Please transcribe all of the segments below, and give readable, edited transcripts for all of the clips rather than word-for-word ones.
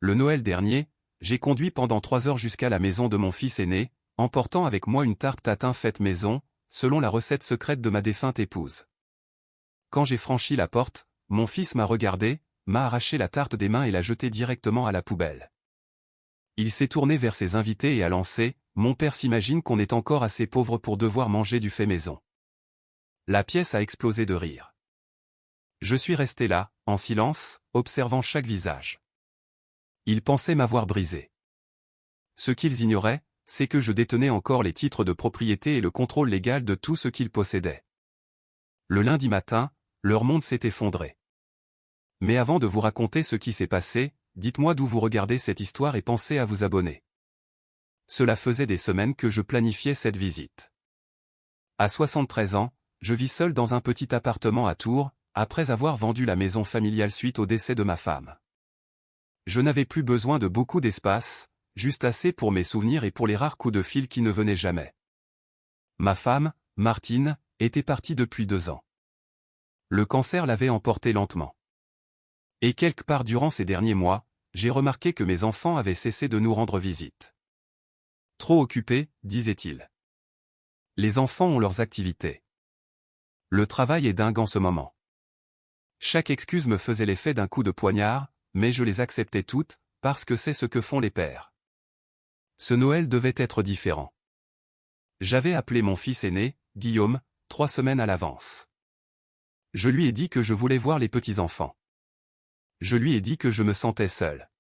Le Noël dernier, j'ai conduit pendant 3 heures jusqu'à la maison de mon fils aîné, emportant avec moi une tarte tatin faite maison, selon la recette secrète de ma défunte épouse. Quand j'ai franchi la porte, mon fils m'a regardé, m'a arraché la tarte des mains et l'a jetée directement à la poubelle. Il s'est tourné vers ses invités et a lancé « Mon père s'imagine qu'on est encore assez pauvre pour devoir manger du fait maison ». La pièce a explosé de rire. Je suis resté là, en silence, observant chaque visage. Ils pensaient m'avoir brisé. Ce qu'ils ignoraient, c'est que je détenais encore les titres de propriété et le contrôle légal de tout ce qu'ils possédaient. Le lundi matin, leur monde s'est effondré. Mais avant de vous raconter ce qui s'est passé, dites-moi d'où vous regardez cette histoire et pensez à vous abonner. Cela faisait des semaines que je planifiais cette visite. À 73 ans, je vis seul dans un petit appartement à Tours, après avoir vendu la maison familiale suite au décès de ma femme. Je n'avais plus besoin de beaucoup d'espace, juste assez pour mes souvenirs et pour les rares coups de fil qui ne venaient jamais. Ma femme, Martine, était partie depuis 2 ans. Le cancer l'avait emportée lentement. Et quelque part durant ces derniers mois, j'ai remarqué que mes enfants avaient cessé de nous rendre visite. Trop occupés, disait-il. Les enfants ont leurs activités. Le travail est dingue en ce moment. Chaque excuse me faisait l'effet d'un coup de poignard, mais je les acceptais toutes, parce que c'est ce que font les pères. Ce Noël devait être différent. J'avais appelé mon fils aîné, Guillaume, 3 semaines à l'avance. Je lui ai dit que je voulais voir les petits-enfants. Je lui ai dit que je me sentais seul.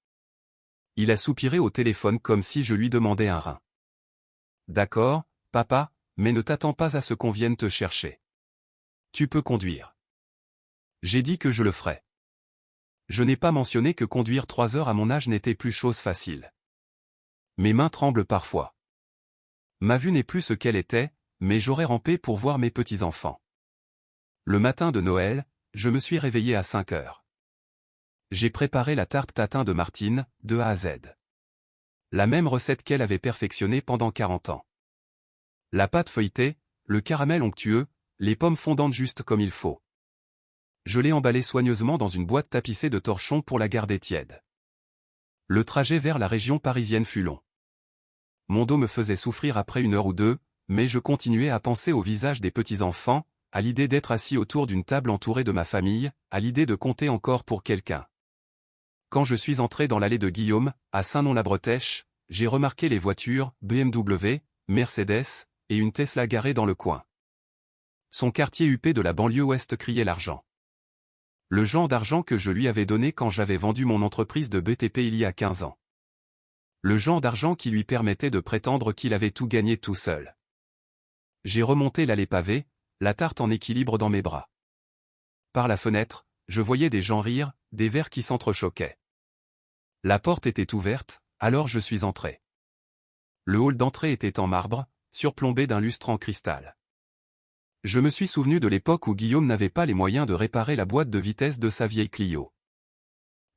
Il a soupiré au téléphone comme si je lui demandais un rein. D'accord, papa, mais ne t'attends pas à ce qu'on vienne te chercher. Tu peux conduire. J'ai dit que je le ferais. Je n'ai pas mentionné que conduire 3 heures à mon âge n'était plus chose facile. Mes mains tremblent parfois. Ma vue n'est plus ce qu'elle était, mais j'aurais rampé pour voir mes petits-enfants. Le matin de Noël, je me suis réveillé à 5 heures. J'ai préparé la tarte tatin de Martine, de A à Z. La même recette qu'elle avait perfectionnée pendant 40 ans. La pâte feuilletée, le caramel onctueux, les pommes fondantes juste comme il faut. Je l'ai emballée soigneusement dans une boîte tapissée de torchons pour la garder tiède. Le trajet vers la région parisienne fut long. Mon dos me faisait souffrir après 1 heure ou 2, mais je continuais à penser au visage des petits-enfants, à l'idée d'être assis autour d'une table entourée de ma famille, à l'idée de compter encore pour quelqu'un. Quand je suis entré dans l'allée de Guillaume, à Saint-Non-la-Bretèche, j'ai remarqué les voitures, BMW, Mercedes, et une Tesla garée dans le coin. Son quartier huppé de la banlieue ouest criait l'argent. Le genre d'argent que je lui avais donné quand j'avais vendu mon entreprise de BTP il y a 15 ans. Le genre d'argent qui lui permettait de prétendre qu'il avait tout gagné tout seul. J'ai remonté l'allée pavée, la tarte en équilibre dans mes bras. Par la fenêtre, je voyais des gens rire, des verres qui s'entrechoquaient. La porte était ouverte, alors je suis entré. Le hall d'entrée était en marbre, surplombé d'un lustre en cristal. Je me suis souvenu de l'époque où Guillaume n'avait pas les moyens de réparer la boîte de vitesse de sa vieille Clio.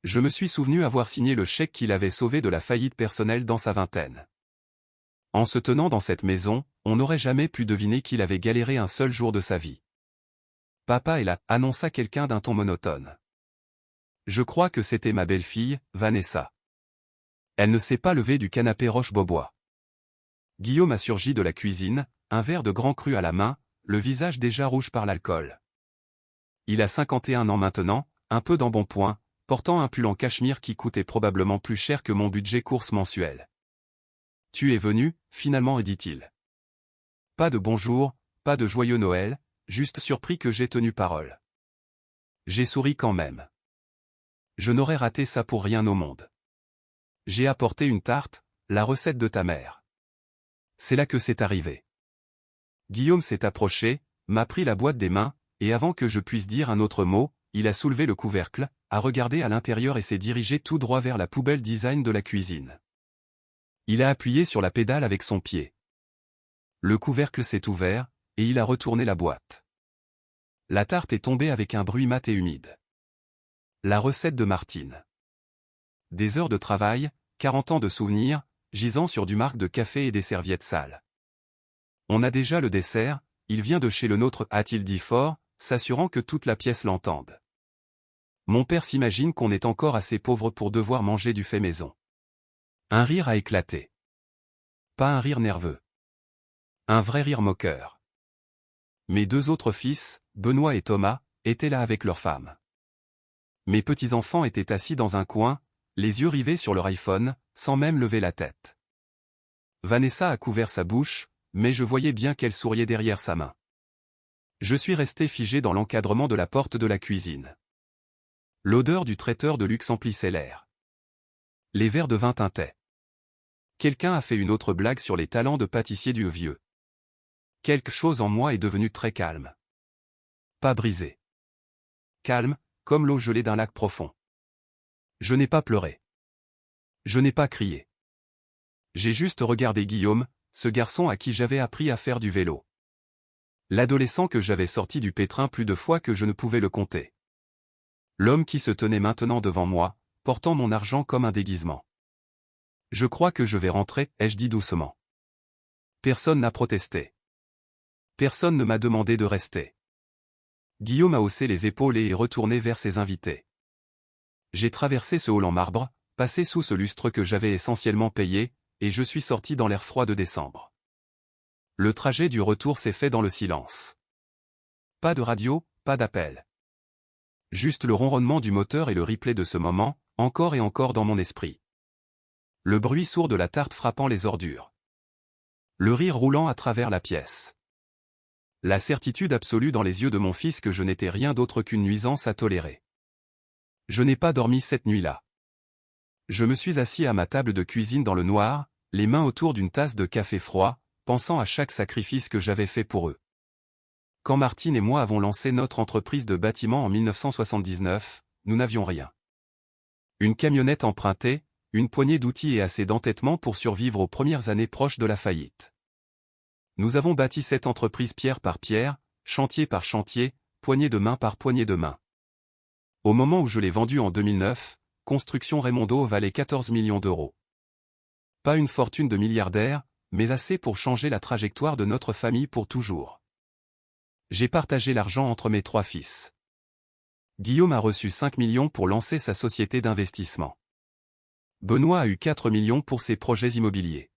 Je me suis souvenu avoir signé le chèque qu'il avait sauvé de la faillite personnelle dans sa vingtaine. En se tenant dans cette maison, on n'aurait jamais pu deviner qu'il avait galéré un seul jour de sa vie. Papa est là, annonça quelqu'un d'un ton monotone. Je crois que c'était ma belle-fille, Vanessa. Elle ne s'est pas levée du canapé Roche-Beaubois. Guillaume a surgi de la cuisine, un verre de grand cru à la main, le visage déjà rouge par l'alcool. Il a 51 ans maintenant, un peu d'embonpoint, portant un pull en cachemire qui coûtait probablement plus cher que mon budget course mensuel. « Tu es venu, finalement, dit-il. Pas de bonjour, pas de joyeux Noël, juste surpris que j'ai tenu parole. » J'ai souri quand même. Je n'aurais raté ça pour rien au monde. J'ai apporté une tarte, la recette de ta mère. C'est là que c'est arrivé. Guillaume s'est approché, m'a pris la boîte des mains, et avant que je puisse dire un autre mot, il a soulevé le couvercle, a regardé à l'intérieur et s'est dirigé tout droit vers la poubelle design de la cuisine. Il a appuyé sur la pédale avec son pied. Le couvercle s'est ouvert, et il a retourné la boîte. La tarte est tombée avec un bruit mat et humide. La recette de Martine. Des heures de travail, 40 ans de souvenirs, gisant sur du marc de café et des serviettes sales. On a déjà le dessert, il vient de chez le nôtre, a-t-il dit fort, s'assurant que toute la pièce l'entende. Mon père s'imagine qu'on est encore assez pauvre pour devoir manger du fait maison. Un rire a éclaté. Pas un rire nerveux. Un vrai rire moqueur. Mes deux autres fils, Benoît et Thomas, étaient là avec leurs femmes. Mes petits-enfants étaient assis dans un coin, les yeux rivés sur leur iPhone, sans même lever la tête. Vanessa a couvert sa bouche, mais je voyais bien qu'elle souriait derrière sa main. Je suis resté figé dans l'encadrement de la porte de la cuisine. L'odeur du traiteur de luxe emplissait l'air. Les verres de vin tintaient. Quelqu'un a fait une autre blague sur les talents de pâtissier du vieux. Quelque chose en moi est devenu très calme. Pas brisé. Calme, comme l'eau gelée d'un lac profond. Je n'ai pas pleuré. Je n'ai pas crié. J'ai juste regardé Guillaume, ce garçon à qui j'avais appris à faire du vélo. L'adolescent que j'avais sorti du pétrin plus de fois que je ne pouvais le compter. L'homme qui se tenait maintenant devant moi, portant mon argent comme un déguisement. Je crois que je vais rentrer, ai-je dit doucement. Personne n'a protesté. Personne ne m'a demandé de rester. Guillaume a haussé les épaules et est retourné vers ses invités. J'ai traversé ce hall en marbre, passé sous ce lustre que j'avais essentiellement payé, et je suis sorti dans l'air froid de décembre. Le trajet du retour s'est fait dans le silence. Pas de radio, pas d'appel. Juste le ronronnement du moteur et le replay de ce moment, encore et encore dans mon esprit. Le bruit sourd de la tarte frappant les ordures. Le rire roulant à travers la pièce. La certitude absolue dans les yeux de mon fils que je n'étais rien d'autre qu'une nuisance à tolérer. Je n'ai pas dormi cette nuit-là. Je me suis assis à ma table de cuisine dans le noir, les mains autour d'une tasse de café froid, pensant à chaque sacrifice que j'avais fait pour eux. Quand Martine et moi avons lancé notre entreprise de bâtiment en 1979, nous n'avions rien. Une camionnette empruntée, une poignée d'outils et assez d'entêtement pour survivre aux premières années proches de la faillite. Nous avons bâti cette entreprise pierre par pierre, chantier par chantier, poignée de main par poignée de main. Au moment où je l'ai vendue en 2009, Construction Raymondo valait 14 millions d'euros. Pas une fortune de milliardaire, mais assez pour changer la trajectoire de notre famille pour toujours. J'ai partagé l'argent entre mes 3 fils. Guillaume a reçu 5 millions pour lancer sa société d'investissement. Benoît a eu 4 millions pour ses projets immobiliers.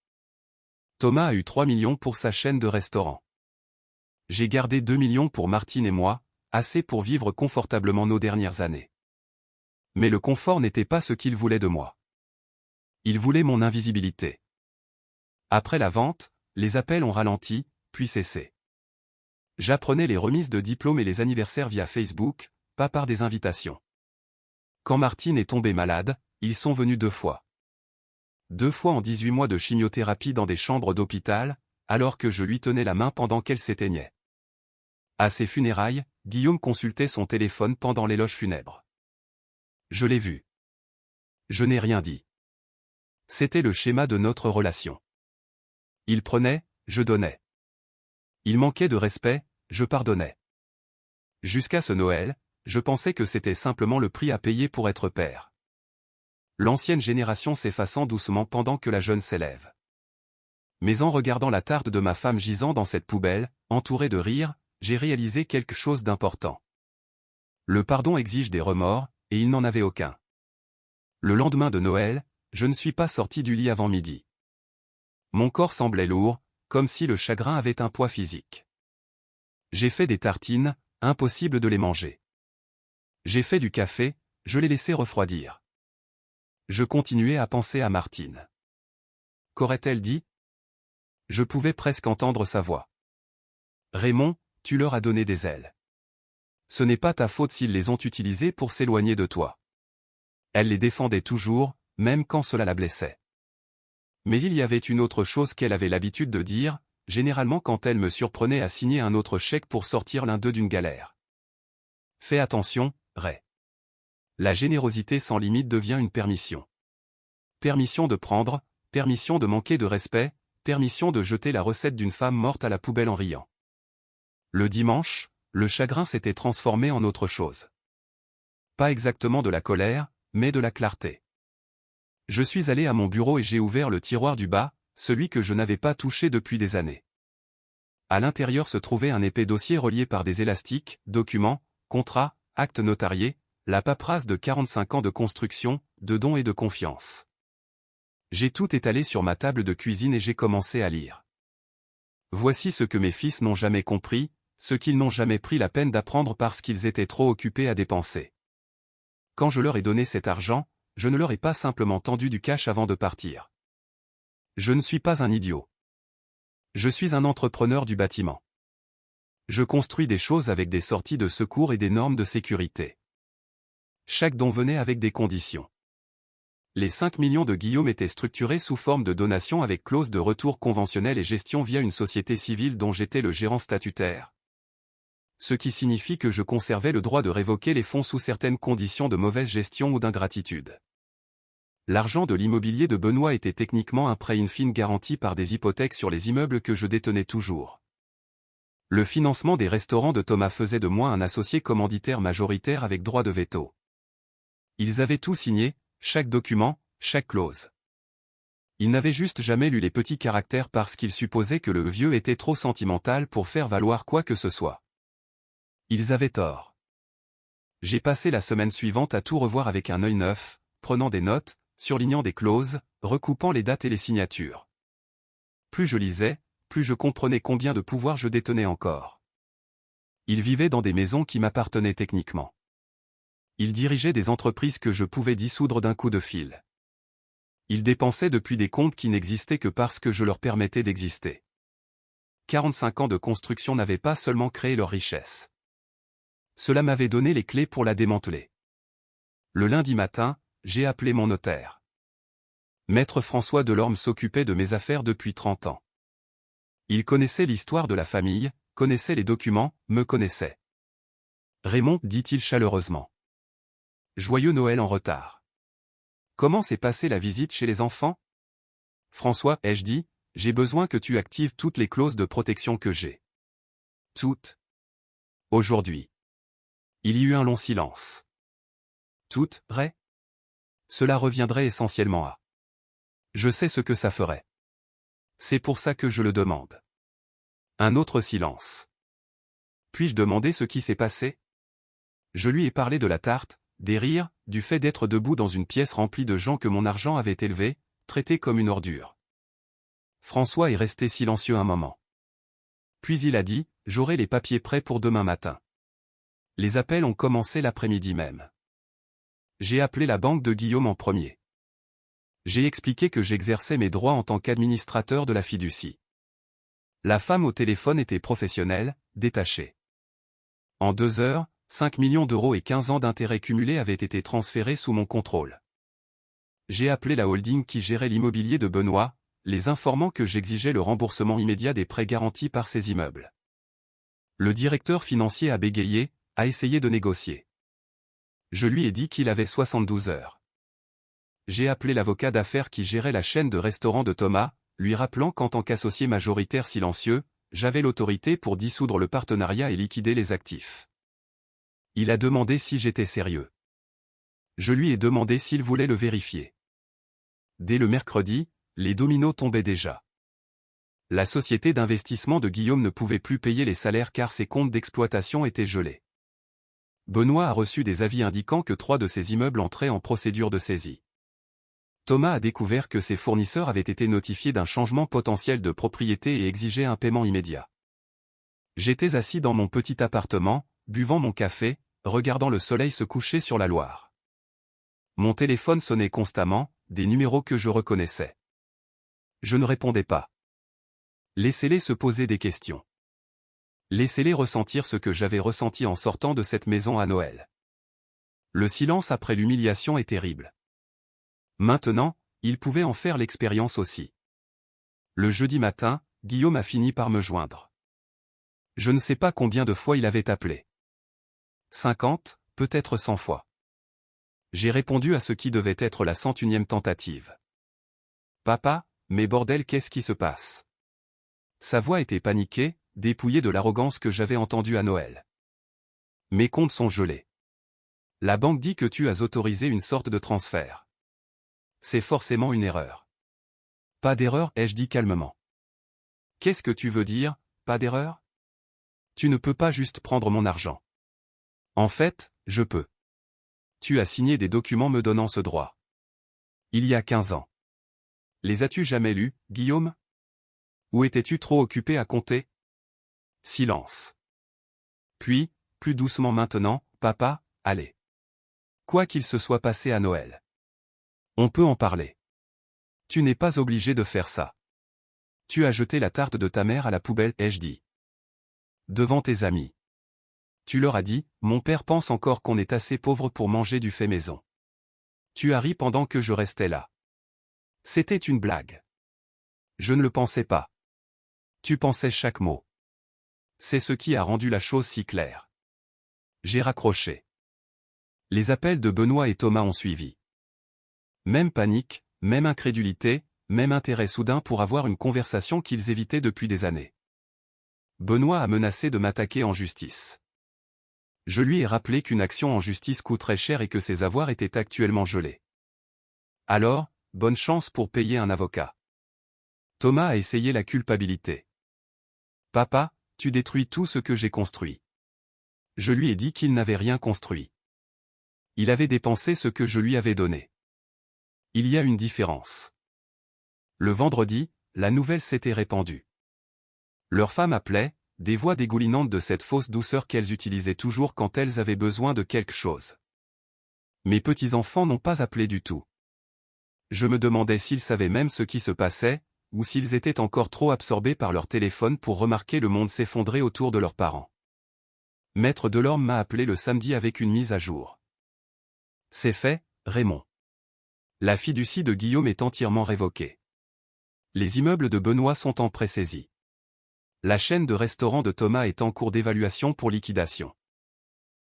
Thomas a eu 3 millions pour sa chaîne de restaurants. J'ai gardé 2 millions pour Martine et moi, assez pour vivre confortablement nos dernières années. Mais le confort n'était pas ce qu'il voulait de moi. Il voulait mon invisibilité. Après la vente, les appels ont ralenti, puis cessé. J'apprenais les remises de diplômes et les anniversaires via Facebook, pas par des invitations. Quand Martine est tombée malade, ils sont venus 2 fois. 2 fois en 18 mois de chimiothérapie dans des chambres d'hôpital, alors que je lui tenais la main pendant qu'elle s'éteignait. À ses funérailles, Guillaume consultait son téléphone pendant l'éloge funèbre. Je l'ai vu. Je n'ai rien dit. C'était le schéma de notre relation. Il prenait, je donnais. Il manquait de respect, je pardonnais. Jusqu'à ce Noël, je pensais que c'était simplement le prix à payer pour être père. L'ancienne génération s'effaçant doucement pendant que la jeune s'élève. Mais en regardant la tarte de ma femme gisant dans cette poubelle, entourée de rires, j'ai réalisé quelque chose d'important. Le pardon exige des remords, et il n'en avait aucun. Le lendemain de Noël, je ne suis pas sorti du lit avant midi. Mon corps semblait lourd, comme si le chagrin avait un poids physique. J'ai fait des tartines, impossible de les manger. J'ai fait du café, je l'ai laissé refroidir. Je continuais à penser à Martine. Qu'aurait-elle dit? Je pouvais presque entendre sa voix. Raymond, tu leur as donné des ailes. Ce n'est pas ta faute s'ils les ont utilisées pour s'éloigner de toi. Elle les défendait toujours, même quand cela la blessait. Mais il y avait une autre chose qu'elle avait l'habitude de dire, généralement quand elle me surprenait à signer un autre chèque pour sortir l'un d'eux d'une galère. Fais attention, Ray. La générosité sans limite devient une permission. Permission de prendre, permission de manquer de respect, permission de jeter la recette d'une femme morte à la poubelle en riant. Le dimanche, le chagrin s'était transformé en autre chose. Pas exactement de la colère, mais de la clarté. Je suis allé à mon bureau et j'ai ouvert le tiroir du bas, celui que je n'avais pas touché depuis des années. À l'intérieur se trouvait un épais dossier relié par des élastiques, documents, contrats, actes notariés, la paperasse de 45 ans de construction, de dons et de confiance. J'ai tout étalé sur ma table de cuisine et j'ai commencé à lire. Voici ce que mes fils n'ont jamais compris, ce qu'ils n'ont jamais pris la peine d'apprendre parce qu'ils étaient trop occupés à dépenser. Quand je leur ai donné cet argent, je ne leur ai pas simplement tendu du cash avant de partir. Je ne suis pas un idiot. Je suis un entrepreneur du bâtiment. Je construis des choses avec des sorties de secours et des normes de sécurité. Chaque don venait avec des conditions. Les 5 millions de Guillaume étaient structurés sous forme de donation avec clause de retour conventionnelle et gestion via une société civile dont j'étais le gérant statutaire. Ce qui signifie que je conservais le droit de révoquer les fonds sous certaines conditions de mauvaise gestion ou d'ingratitude. L'argent de l'immobilier de Benoît était techniquement un prêt in fine garanti par des hypothèques sur les immeubles que je détenais toujours. Le financement des restaurants de Thomas faisait de moi un associé commanditaire majoritaire avec droit de veto. Ils avaient tout signé, chaque document, chaque clause. Ils n'avaient juste jamais lu les petits caractères parce qu'ils supposaient que le vieux était trop sentimental pour faire valoir quoi que ce soit. Ils avaient tort. J'ai passé la semaine suivante à tout revoir avec un œil neuf, prenant des notes, surlignant des clauses, recoupant les dates et les signatures. Plus je lisais, plus je comprenais combien de pouvoir je détenais encore. Ils vivaient dans des maisons qui m'appartenaient techniquement. Ils dirigeaient des entreprises que je pouvais dissoudre d'un coup de fil. Ils dépensaient depuis des comptes qui n'existaient que parce que je leur permettais d'exister. 45 ans de construction n'avaient pas seulement créé leur richesse. Cela m'avait donné les clés pour la démanteler. Le lundi matin, j'ai appelé mon notaire. Maître François Delorme s'occupait de mes affaires depuis 30 ans. Il connaissait l'histoire de la famille, connaissait les documents, me connaissait. Raymond, dit-il chaleureusement. Joyeux Noël en retard. Comment s'est passée la visite chez les enfants? François, ai-je dit, j'ai besoin que tu actives toutes les clauses de protection que j'ai. Toutes. Aujourd'hui. Il y eut un long silence. Toutes, Ray? Cela reviendrait essentiellement à. Je sais ce que ça ferait. C'est pour ça que je le demande. Un autre silence. Puis-je demander ce qui s'est passé? Je lui ai parlé de la tarte, des rires, du fait d'être debout dans une pièce remplie de gens que mon argent avait élevé, traité comme une ordure. François est resté silencieux un moment. Puis il a dit, j'aurai les papiers prêts pour demain matin. Les appels ont commencé l'après-midi même. J'ai appelé la banque de Guillaume en premier. J'ai expliqué que j'exerçais mes droits en tant qu'administrateur de la fiducie. La femme au téléphone était professionnelle, détachée. En 2 heures, 5 millions d'euros et 15 ans d'intérêts cumulés avaient été transférés sous mon contrôle. J'ai appelé la holding qui gérait l'immobilier de Benoît, les informant que j'exigeais le remboursement immédiat des prêts garantis par ces immeubles. Le directeur financier a bégayé, a essayé de négocier. Je lui ai dit qu'il avait 72 heures. J'ai appelé l'avocat d'affaires qui gérait la chaîne de restaurants de Thomas, lui rappelant qu'en tant qu'associé majoritaire silencieux, j'avais l'autorité pour dissoudre le partenariat et liquider les actifs. Il a demandé si j'étais sérieux. Je lui ai demandé s'il voulait le vérifier. Dès le mercredi, les dominos tombaient déjà. La société d'investissement de Guillaume ne pouvait plus payer les salaires car ses comptes d'exploitation étaient gelés. Benoît a reçu des avis indiquant que 3 de ses immeubles entraient en procédure de saisie. Thomas a découvert que ses fournisseurs avaient été notifiés d'un changement potentiel de propriété et exigeaient un paiement immédiat. J'étais assis dans mon petit appartement, buvant mon café, regardant le soleil se coucher sur la Loire. Mon téléphone sonnait constamment, des numéros que je reconnaissais. Je ne répondais pas. Laissez-les se poser des questions. Laissez-les ressentir ce que j'avais ressenti en sortant de cette maison à Noël. Le silence après l'humiliation est terrible. Maintenant, il pouvait en faire l'expérience aussi. Le jeudi matin, Guillaume a fini par me joindre. Je ne sais pas combien de fois il avait appelé. 50, peut-être 100 fois. J'ai répondu à ce qui devait être la 101e tentative. Papa, mais bordel, qu'est-ce qui se passe? Sa voix était paniquée, dépouillée de l'arrogance que j'avais entendue à Noël. Mes comptes sont gelés. La banque dit que tu as autorisé une sorte de transfert. C'est forcément une erreur. Pas d'erreur, ai-je dit calmement. Qu'est-ce que tu veux dire, pas d'erreur? Tu ne peux pas juste prendre mon argent. En fait, je peux. Tu as signé des documents me donnant ce droit. Il y a 15 ans. Les as-tu jamais lus, Guillaume? Ou étais-tu trop occupé à compter? Silence. Puis, plus doucement maintenant, papa, allez. Quoi qu'il se soit passé à Noël. On peut en parler. Tu n'es pas obligé de faire ça. Tu as jeté la tarte de ta mère à la poubelle, ai-je dit. Devant tes amis. Tu leur as dit, mon père pense encore qu'on est assez pauvre pour manger du fait maison. Tu as ri pendant que je restais là. C'était une blague. Je ne le pensais pas. Tu pensais chaque mot. C'est ce qui a rendu la chose si claire. J'ai raccroché. Les appels de Benoît et Thomas ont suivi. Même panique, même incrédulité, même intérêt soudain pour avoir une conversation qu'ils évitaient depuis des années. Benoît a menacé de m'attaquer en justice. Je lui ai rappelé qu'une action en justice coûterait cher et que ses avoirs étaient actuellement gelés. Alors, bonne chance pour payer un avocat. Thomas a essayé la culpabilité. Papa, tu détruis tout ce que j'ai construit. Je lui ai dit qu'il n'avait rien construit. Il avait dépensé ce que je lui avais donné. Il y a une différence. Le vendredi, la nouvelle s'était répandue. Leurs femmes appelaient, des voix dégoulinantes de cette fausse douceur qu'elles utilisaient toujours quand elles avaient besoin de quelque chose. Mes petits-enfants n'ont pas appelé du tout. Je me demandais s'ils savaient même ce qui se passait, ou s'ils étaient encore trop absorbés par leur téléphone pour remarquer le monde s'effondrer autour de leurs parents. Maître Delorme m'a appelé le samedi avec une mise à jour. C'est fait, Raymond. La fiducie de Guillaume est entièrement révoquée. Les immeubles de Benoît sont en pré-saisie. La chaîne de restaurants de Thomas est en cours d'évaluation pour liquidation.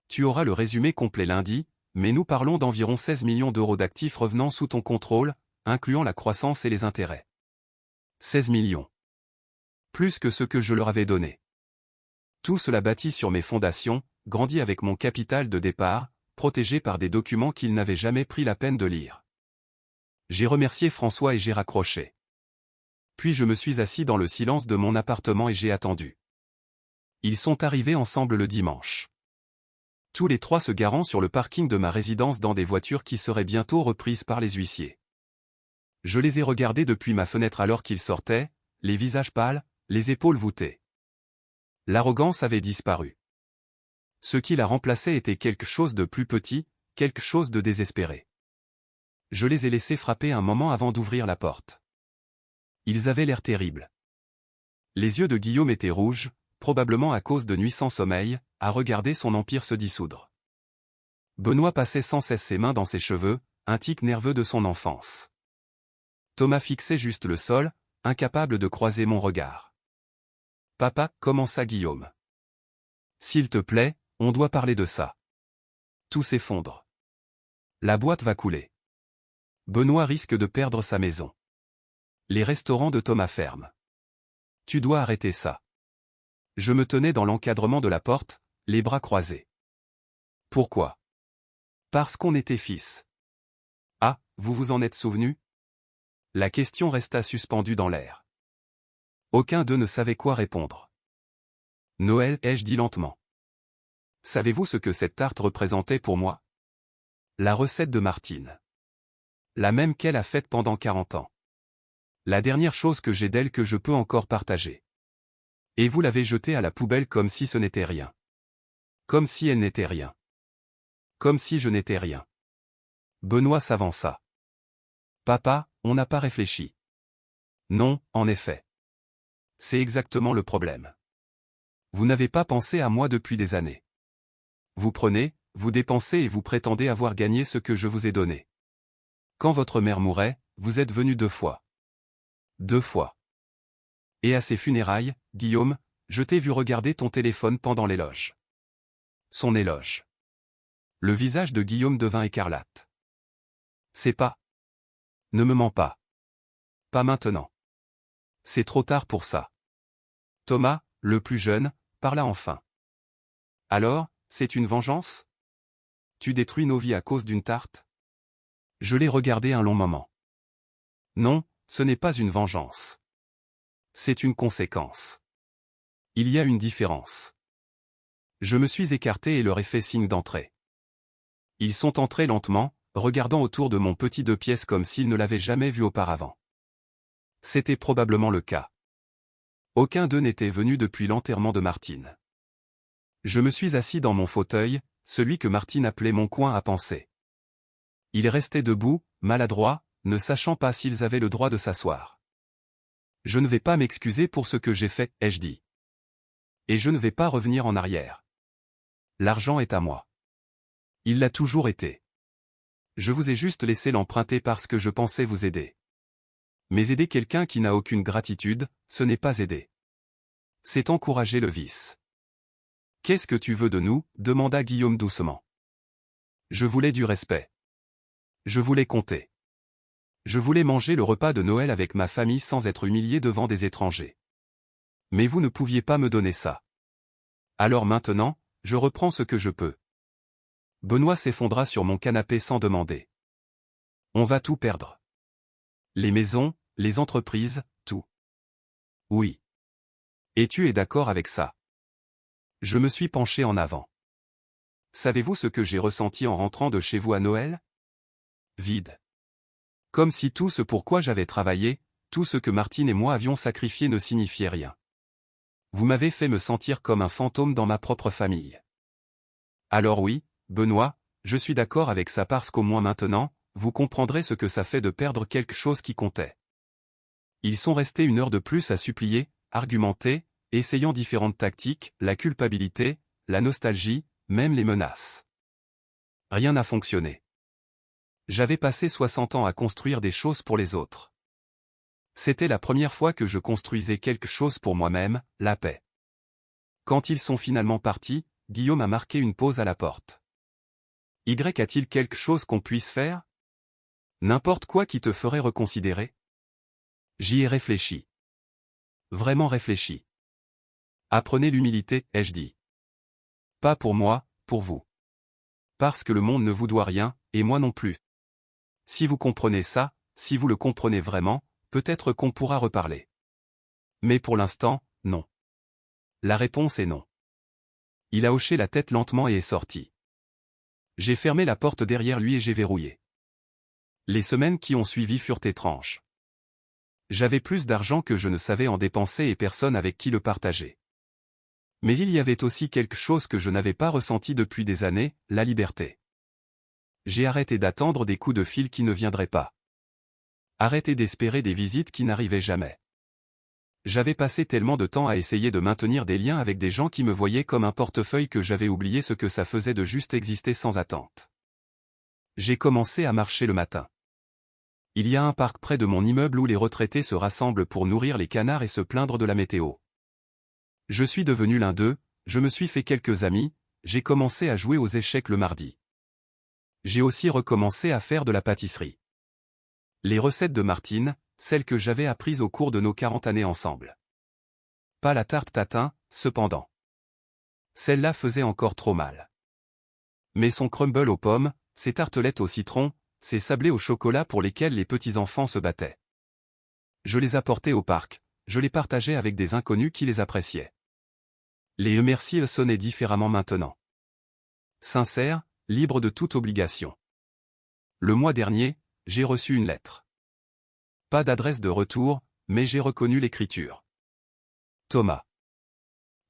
Tu auras le résumé complet lundi, mais nous parlons d'environ 16 millions d'euros d'actifs revenant sous ton contrôle, incluant la croissance et les intérêts. 16 millions. Plus que ce que je leur avais donné. Tout cela bâti sur mes fondations, grandi avec mon capital de départ, protégé par des documents qu'ils n'avaient jamais pris la peine de lire. J'ai remercié François et j'ai raccroché. Puis je me suis assis dans le silence de mon appartement et j'ai attendu. Ils sont arrivés ensemble le dimanche. Tous les trois se garant sur le parking de ma résidence dans des voitures qui seraient bientôt reprises par les huissiers. Je les ai regardés depuis ma fenêtre alors qu'ils sortaient, les visages pâles, les épaules voûtées. L'arrogance avait disparu. Ce qui la remplaçait était quelque chose de plus petit, quelque chose de désespéré. Je les ai laissés frapper un moment avant d'ouvrir la porte. Ils avaient l'air terribles. Les yeux de Guillaume étaient rouges, probablement à cause de nuits sans sommeil, à regarder son empire se dissoudre. Benoît passait sans cesse ses mains dans ses cheveux, un tic nerveux de son enfance. Thomas fixait juste le sol, incapable de croiser mon regard. « Papa, commença Guillaume. S'il te plaît, on doit parler de ça. » Tout s'effondre. La boîte va couler. Benoît risque de perdre sa maison. Les restaurants de Thomas ferment. Tu dois arrêter ça. Je me tenais dans l'encadrement de la porte, les bras croisés. Pourquoi? Parce qu'on était fils. Ah, vous vous en êtes souvenu? La question resta suspendue dans l'air. Aucun d'eux ne savait quoi répondre. Noël, ai-je dit lentement. Savez-vous ce que cette tarte représentait pour moi? La recette de Martine. La même qu'elle a faite pendant 40 ans. La dernière chose que j'ai d'elle que je peux encore partager. Et vous l'avez jetée à la poubelle comme si ce n'était rien. Comme si elle n'était rien. Comme si je n'étais rien. Benoît s'avança. Papa, on n'a pas réfléchi. Non, en effet. C'est exactement le problème. Vous n'avez pas pensé à moi depuis des années. Vous prenez, vous dépensez et vous prétendez avoir gagné ce que je vous ai donné. Quand votre mère mourait, vous êtes venu 2 fois. 2 fois. Et à ses funérailles, Guillaume, je t'ai vu regarder ton téléphone pendant l'éloge. Son éloge. Le visage de Guillaume devint écarlate. C'est pas. Ne me mens pas. Pas maintenant. C'est trop tard pour ça. Thomas, le plus jeune, parla enfin. Alors, c'est une vengeance? Tu détruis nos vies à cause d'une tarte? Je l'ai regardé un long moment. Non, ce n'est pas une vengeance. C'est une conséquence. Il y a une différence. Je me suis écarté et leur ai fait signe d'entrer. Ils sont entrés lentement, regardant autour de mon petit 2 pièces comme s'ils ne l'avaient jamais vu auparavant. C'était probablement le cas. Aucun d'eux n'était venu depuis l'enterrement de Martine. Je me suis assis dans mon fauteuil, celui que Martine appelait mon coin à penser. Ils restaient debout, maladroits, ne sachant pas s'ils avaient le droit de s'asseoir. Je ne vais pas m'excuser pour ce que j'ai fait, ai-je dit. Et je ne vais pas revenir en arrière. L'argent est à moi. Il l'a toujours été. Je vous ai juste laissé l'emprunter parce que je pensais vous aider. Mais aider quelqu'un qui n'a aucune gratitude, ce n'est pas aider. C'est encourager le vice. Qu'est-ce que tu veux de nous, demanda Guillaume doucement. Je voulais du respect. Je voulais compter. Je voulais manger le repas de Noël avec ma famille sans être humilié devant des étrangers. Mais vous ne pouviez pas me donner ça. Alors maintenant, je reprends ce que je peux. Benoît s'effondra sur mon canapé sans demander. On va tout perdre. Les maisons, les entreprises, tout. Oui. Et tu es d'accord avec ça? Je me suis penché en avant. Savez-vous ce que j'ai ressenti en rentrant de chez vous à Noël? Vide. Comme si tout ce pourquoi j'avais travaillé, tout ce que Martine et moi avions sacrifié ne signifiait rien. Vous m'avez fait me sentir comme un fantôme dans ma propre famille. Alors oui, Benoît, je suis d'accord avec ça parce qu'au moins maintenant, vous comprendrez ce que ça fait de perdre quelque chose qui comptait. Ils sont restés 1 heure de plus à supplier, argumenter, essayant différentes tactiques, la culpabilité, la nostalgie, même les menaces. Rien n'a fonctionné. J'avais passé 60 ans à construire des choses pour les autres. C'était la première fois que je construisais quelque chose pour moi-même, la paix. Quand ils sont finalement partis, Guillaume a marqué une pause à la porte. Y a-t-il quelque chose qu'on puisse faire? N'importe quoi qui te ferait reconsidérer? J'y ai réfléchi. Vraiment réfléchi. Apprenez l'humilité, ai-je dit. Pas pour moi, pour vous. Parce que le monde ne vous doit rien, et moi non plus. Si vous comprenez ça, si vous le comprenez vraiment, peut-être qu'on pourra reparler. Mais pour l'instant, non. La réponse est non. Il a hoché la tête lentement et est sorti. J'ai fermé la porte derrière lui et j'ai verrouillé. Les semaines qui ont suivi furent étranges. J'avais plus d'argent que je ne savais en dépenser et personne avec qui le partager. Mais il y avait aussi quelque chose que je n'avais pas ressenti depuis des années, la liberté. J'ai arrêté d'attendre des coups de fil qui ne viendraient pas. Arrêté d'espérer des visites qui n'arrivaient jamais. J'avais passé tellement de temps à essayer de maintenir des liens avec des gens qui me voyaient comme un portefeuille que j'avais oublié ce que ça faisait de juste exister sans attente. J'ai commencé à marcher le matin. Il y a un parc près de mon immeuble où les retraités se rassemblent pour nourrir les canards et se plaindre de la météo. Je suis devenu l'un d'eux, je me suis fait quelques amis, j'ai commencé à jouer aux échecs le mardi. J'ai aussi recommencé à faire de la pâtisserie. Les recettes de Martine, celles que j'avais apprises au cours de nos 40 années ensemble. Pas la tarte tatin, cependant. Celle-là faisait encore trop mal. Mais son crumble aux pommes, ses tartelettes au citron, ses sablés au chocolat pour lesquels les petits-enfants se battaient. Je les apportais au parc, je les partageais avec des inconnus qui les appréciaient. Les merci sonnaient différemment maintenant. Sincère, libre de toute obligation. Le mois dernier, j'ai reçu une lettre. Pas d'adresse de retour, mais j'ai reconnu l'écriture. Thomas.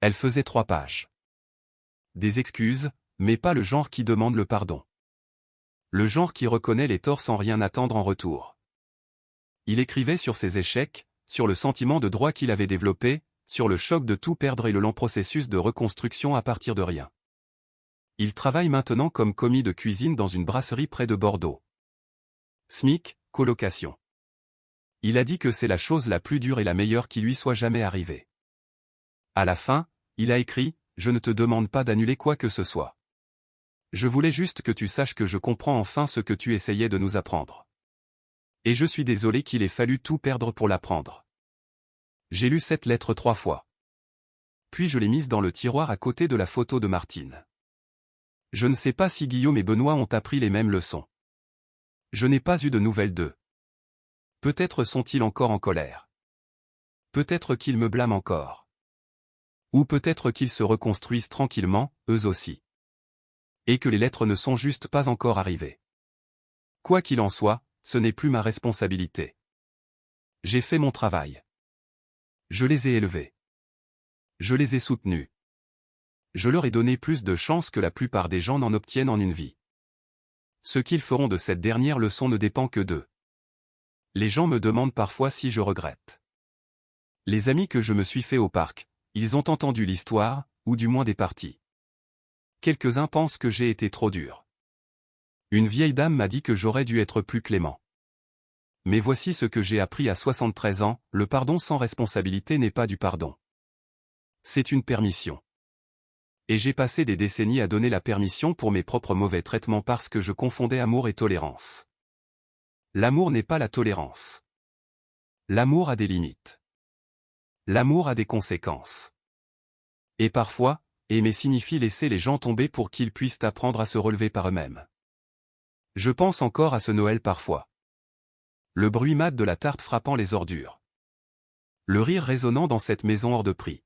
Elle faisait 3 pages. Des excuses, mais pas le genre qui demande le pardon. Le genre qui reconnaît les torts sans rien attendre en retour. Il écrivait sur ses échecs, sur le sentiment de droit qu'il avait développé, sur le choc de tout perdre et le long processus de reconstruction à partir de rien. Il travaille maintenant comme commis de cuisine dans une brasserie près de Bordeaux. SMIC, colocation. Il a dit que c'est la chose la plus dure et la meilleure qui lui soit jamais arrivée. À la fin, il a écrit « Je ne te demande pas d'annuler quoi que ce soit. Je voulais juste que tu saches que je comprends enfin ce que tu essayais de nous apprendre. Et je suis désolé qu'il ait fallu tout perdre pour l'apprendre. » J'ai lu cette lettre 3 fois. Puis je l'ai mise dans le tiroir à côté de la photo de Martine. Je ne sais pas si Guillaume et Benoît ont appris les mêmes leçons. Je n'ai pas eu de nouvelles d'eux. Peut-être sont-ils encore en colère. Peut-être qu'ils me blâment encore. Ou peut-être qu'ils se reconstruisent tranquillement, eux aussi. Et que les lettres ne sont juste pas encore arrivées. Quoi qu'il en soit, ce n'est plus ma responsabilité. J'ai fait mon travail. Je les ai élevés. Je les ai soutenus. Je leur ai donné plus de chance que la plupart des gens n'en obtiennent en une vie. Ce qu'ils feront de cette dernière leçon ne dépend que d'eux. Les gens me demandent parfois si je regrette. Les amis que je me suis fait au parc, ils ont entendu l'histoire, ou du moins des parties. Quelques-uns pensent que j'ai été trop dur. Une vieille dame m'a dit que j'aurais dû être plus clément. Mais voici ce que j'ai appris à 73 ans, le pardon sans responsabilité n'est pas du pardon. C'est une permission. Et j'ai passé des décennies à donner la permission pour mes propres mauvais traitements parce que je confondais amour et tolérance. L'amour n'est pas la tolérance. L'amour a des limites. L'amour a des conséquences. Et parfois, aimer signifie laisser les gens tomber pour qu'ils puissent apprendre à se relever par eux-mêmes. Je pense encore à ce Noël parfois. Le bruit mat de la tarte frappant les ordures. Le rire résonnant dans cette maison hors de prix.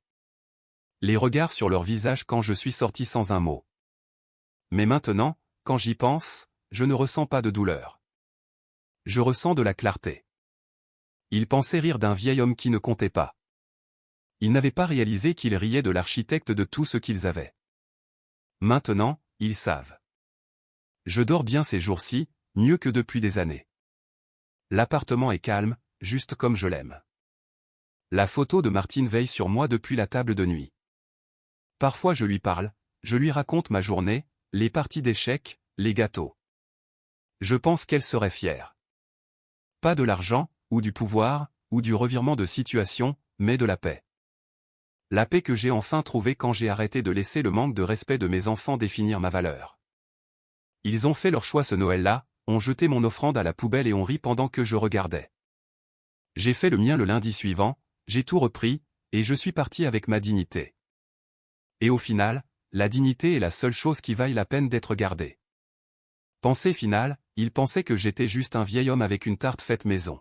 Les regards sur leur visage quand je suis sorti sans un mot. Mais maintenant, quand j'y pense, je ne ressens pas de douleur. Je ressens de la clarté. Ils pensaient rire d'un vieil homme qui ne comptait pas. Ils n'avaient pas réalisé qu'ils riaient de l'architecte de tout ce qu'ils avaient. Maintenant, ils savent. Je dors bien ces jours-ci, mieux que depuis des années. L'appartement est calme, juste comme je l'aime. La photo de Martine veille sur moi depuis la table de nuit. Parfois je lui parle, je lui raconte ma journée, les parties d'échecs, les gâteaux. Je pense qu'elle serait fière. Pas de l'argent, ou du pouvoir, ou du revirement de situation, mais de la paix. La paix que j'ai enfin trouvée quand j'ai arrêté de laisser le manque de respect de mes enfants définir ma valeur. Ils ont fait leur choix ce Noël-là, ont jeté mon offrande à la poubelle et ont ri pendant que je regardais. J'ai fait le mien le lundi suivant, j'ai tout repris, et je suis parti avec ma dignité. Et au final, la dignité est la seule chose qui vaille la peine d'être gardée. Pensée finale, ils pensaient que j'étais juste un vieil homme avec une tarte faite maison.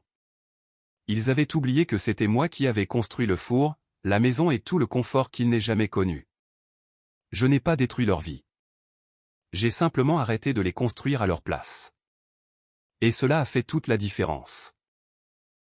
Ils avaient oublié que c'était moi qui avais construit le four, la maison et tout le confort qu'ils n'aient jamais connu. Je n'ai pas détruit leur vie. J'ai simplement arrêté de les construire à leur place. Et cela a fait toute la différence.